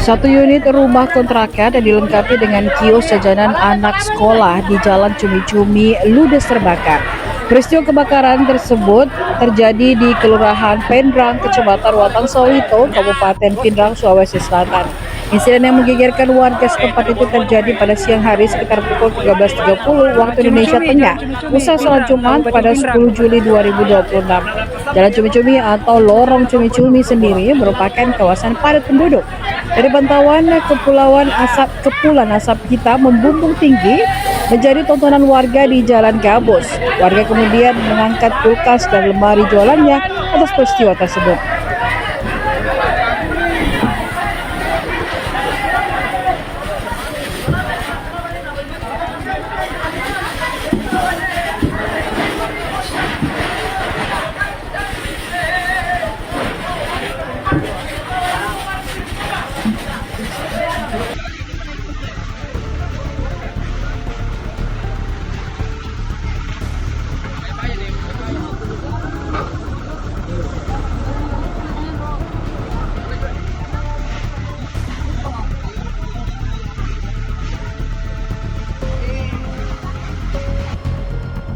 Satu unit rumah kontrakan yang dilengkapi dengan kios jajanan anak sekolah di Jalan Cumi-Cumi ludes terbakar. Peristiwa kebakaran tersebut terjadi di Kelurahan Pendrang, Kecamatan Watang Sawito, Kabupaten Pindrang, Sulawesi Selatan. Insiden yang menggegerkan warga setempat itu terjadi pada siang hari sekitar pukul 13.30 waktu Indonesia Tengah, usai sholat Jumat pada 10 Juli 2026. Jalan Cumi-Cumi atau Lorong Cumi-Cumi sendiri merupakan kawasan padat penduduk. Dari pantauan kepulan asap hitam membumbung tinggi menjadi tontonan warga di Jalan Gabus. Warga kemudian mengangkat kulkas dan lemari jualannya atas peristiwa tersebut.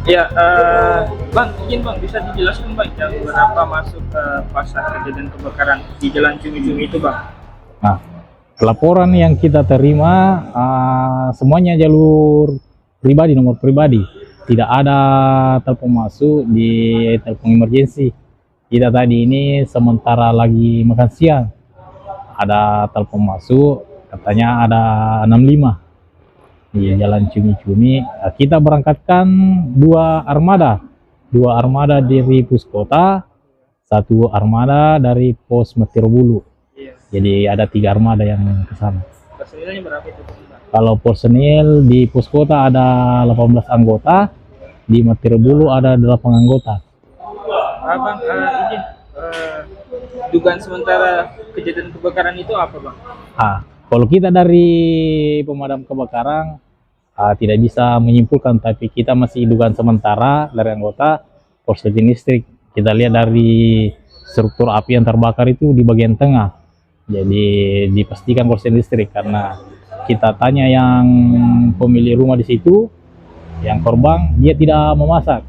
Ya, Bang, izin Bang, bisa dijelaskan Bang, jam berapa masuk ke pasar kejadian kebakaran di Jalan Cumi-Cumi itu Bang? Nah, laporan yang kita terima semuanya jalur pribadi, nomor pribadi. Tidak ada telepon masuk di telepon emergensi. Kita tadi ini sementara lagi makan siang. Ada telepon masuk, katanya ada 65 di Jalan Cumi-Cumi. Kita berangkatkan dua armada dari Puskota, satu armada dari Pos Metirbulu. Iya. Jadi ada 3 armada yang ke sana. Personilnya berapa itu Bang? Kalau personil di Puskota ada 18 anggota, di Metirbulu ada 8 anggota. Bang, izin, dugaan sementara kejadian kebakaran itu apa Bang? Kalau kita dari pemadam kebakaran tidak bisa menyimpulkan, tapi kita masih dugaan sementara dari anggota korsleting listrik. Kita lihat dari struktur api yang terbakar itu di bagian tengah, jadi dipastikan korsleting listrik. Karena kita tanya yang pemilik rumah di situ, yang korban, dia tidak memasak,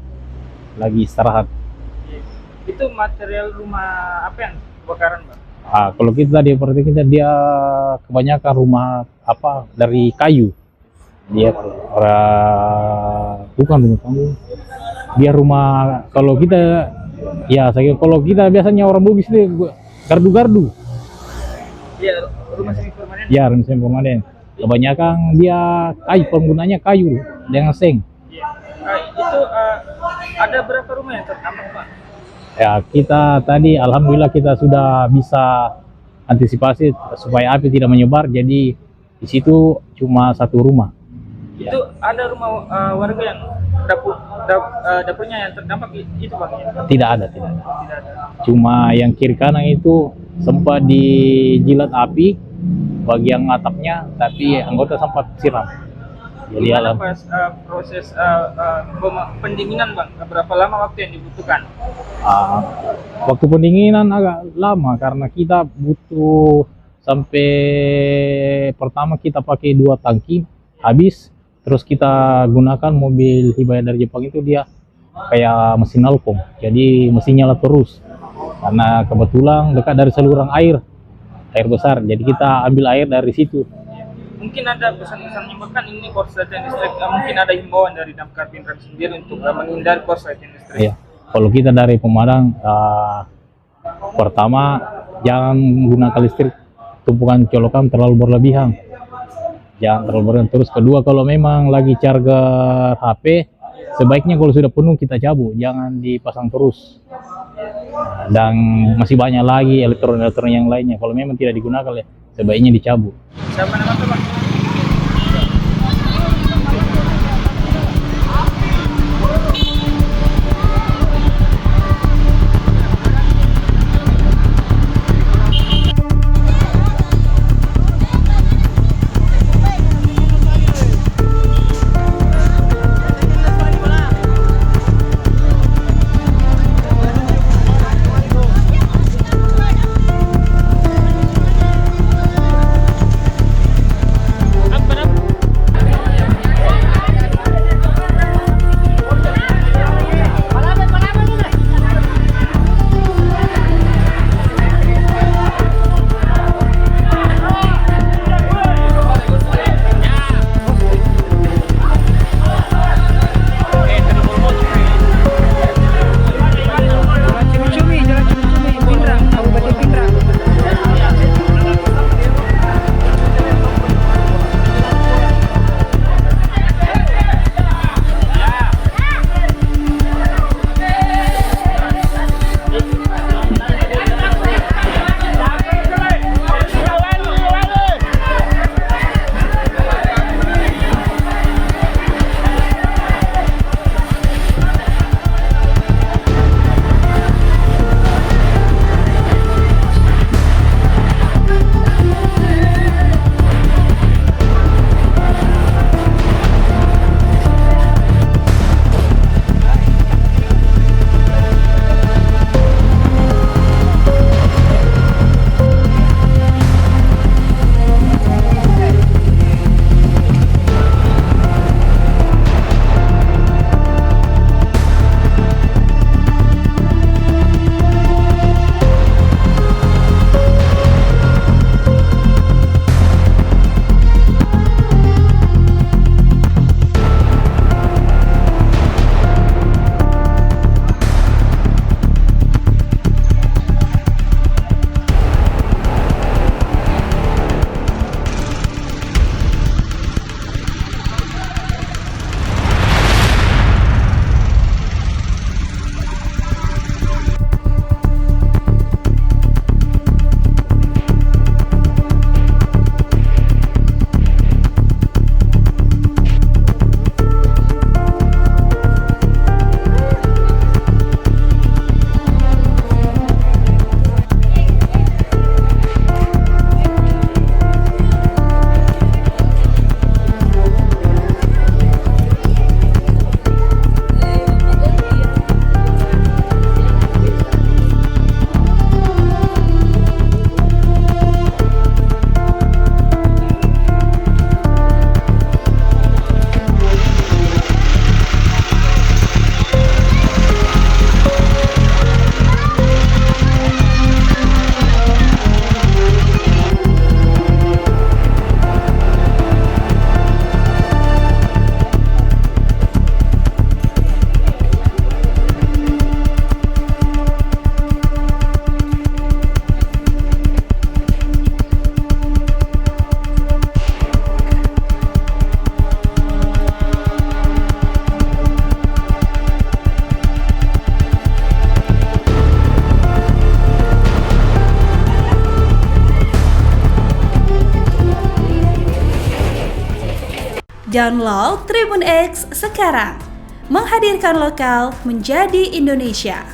lagi istirahat. Itu material rumah apa yang kebakaran Bang? Kalau kita diperhatikan, dia kebanyakan rumah dari kayu. Dia bukan rumah kamu. Dia rumah, kalau kita kalau kita biasanya orang Bugis itu gardu-gardu. Iya, rumah semi permanen. Ya, rumah semi permanen. Kebanyakan dia kayu, penggunanya kayu dengan seng. Iya. Itu ada berapa rumah yang terdampak Pak? Ya, kita tadi alhamdulillah kita sudah bisa antisipasi supaya api tidak menyebar. Jadi di situ cuma 1 rumah. Itu ada rumah warga yang dapurnya yang terdampak itu Bang? Ya? Tidak ada. Tidak ada. Cuma yang kiri kanan itu sempat dijilat api bagian atapnya, tapi anggota sempat siram. Jadi pas proses pendinginan Bang, berapa lama waktu yang dibutuhkan? Waktu pendinginan agak lama karena kita butuh sampai pertama kita pakai 2 tangki habis, terus kita gunakan mobil Hibaya dari Jepang itu, dia kayak mesin alkom, jadi mesin nyala terus karena kebetulan dekat dari saluran air besar, jadi kita ambil air dari situ. Mungkin ada pesan-pesan bahkan ini korsleting listrik, mungkin ada himbauan dari Damkar Pindrang sendiri untuk menghindari korsleting listrik. Iya. Kalau kita dari pemadam, pertama jangan gunakan listrik tumpukan colokan terlalu berlebihan, jangan terlalu berlebihan. Terus kedua, kalau memang lagi charger HP, sebaiknya kalau sudah penuh kita cabut, jangan dipasang terus. Dan masih banyak lagi elektron yang lainnya, kalau memang tidak digunakan ya sebaiknya dicabut. Siapa nama Bang? Download Tribun X sekarang. Menghadirkan lokal menjadi Indonesia.